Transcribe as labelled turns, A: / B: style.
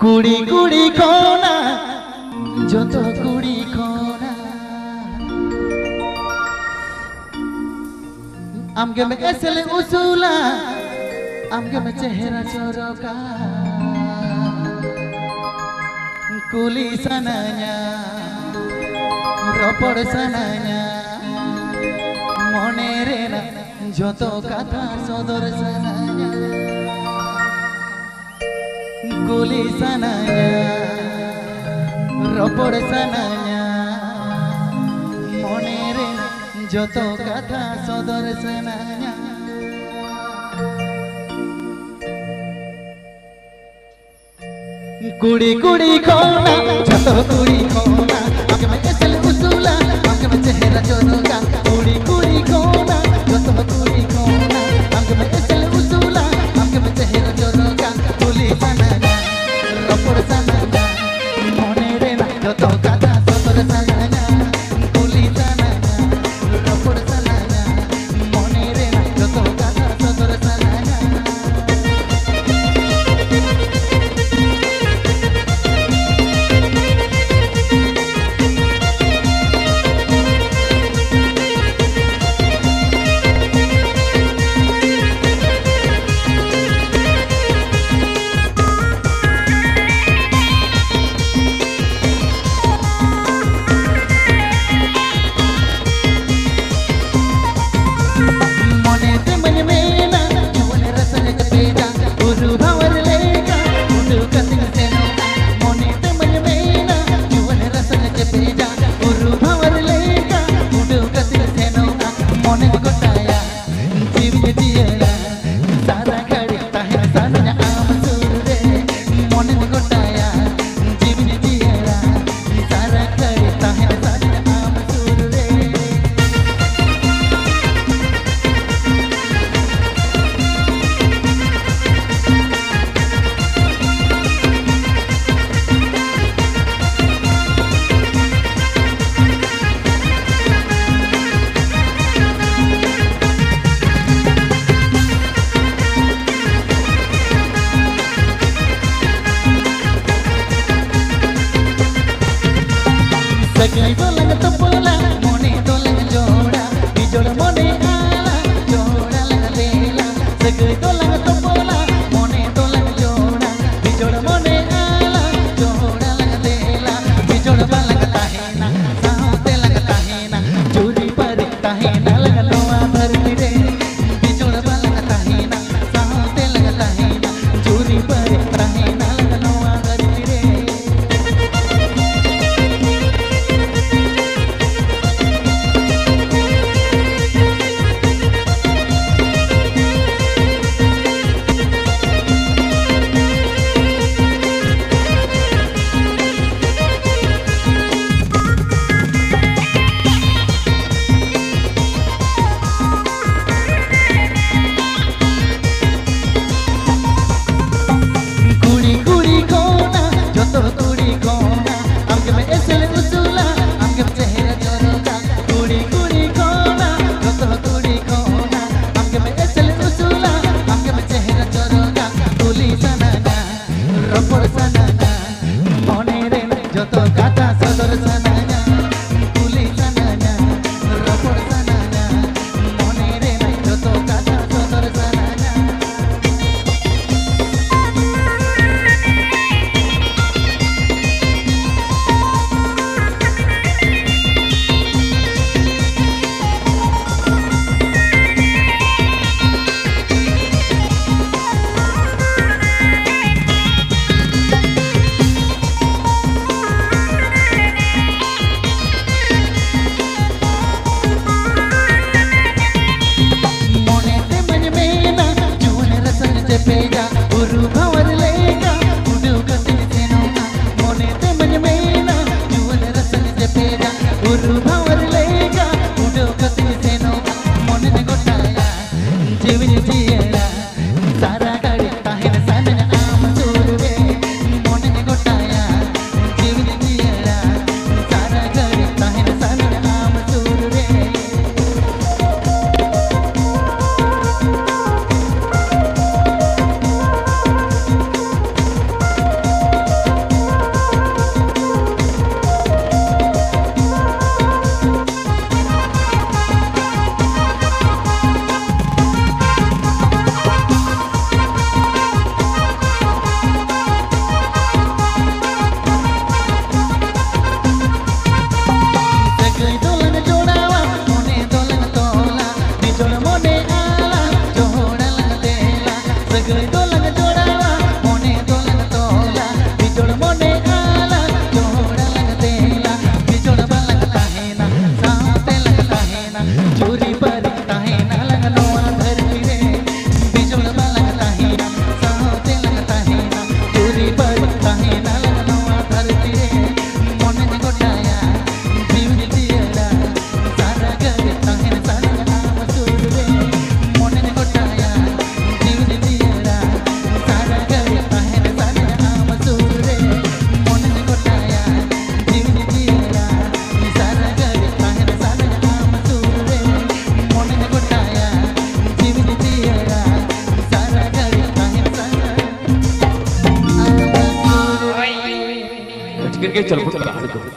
A: কুড়ি কুড়ি কোনা যত কুড়ি কোনা আমগে মে এসলে উসুলা আমগে মে চেহারা চরকা কুলি সানাnya রপড় সানাnya মনে রে না যত কথা সদর সানাnya কুলি সানাnya রপড় সানাnya মনে রে না যত কথা সদর সানাnya কুড়ি কুড়ি কোনা যত কুড়ি কোনা আগে মে এসল উসুলা আগে মে চেহারা চরকা কুড়ি কুড়ি কোনা যত কুড়ি কোনা আগে মে এসল উসুলা আগে মে চেহারা চরকা কুলি সানাnya রপড় সানাnya মনে রে না যত কথা সদর সানাnya কুলি সানাnya রপড় সানাnya মনে রে না যত কথা সদর সানাnya Sagai dolang topola, mone dolang joda, bijol mone ala, joda lang lela. Sagai dolang topola, mone dolang joda, bijol mone ala, joda lang lela. Bijol balang tahena, sahote lang tahena, churi pari tahena lang loa bharti re. Bijol balang tahena, sahote lang tahena, churi pari tahena lang loa bharti re.
B: के चल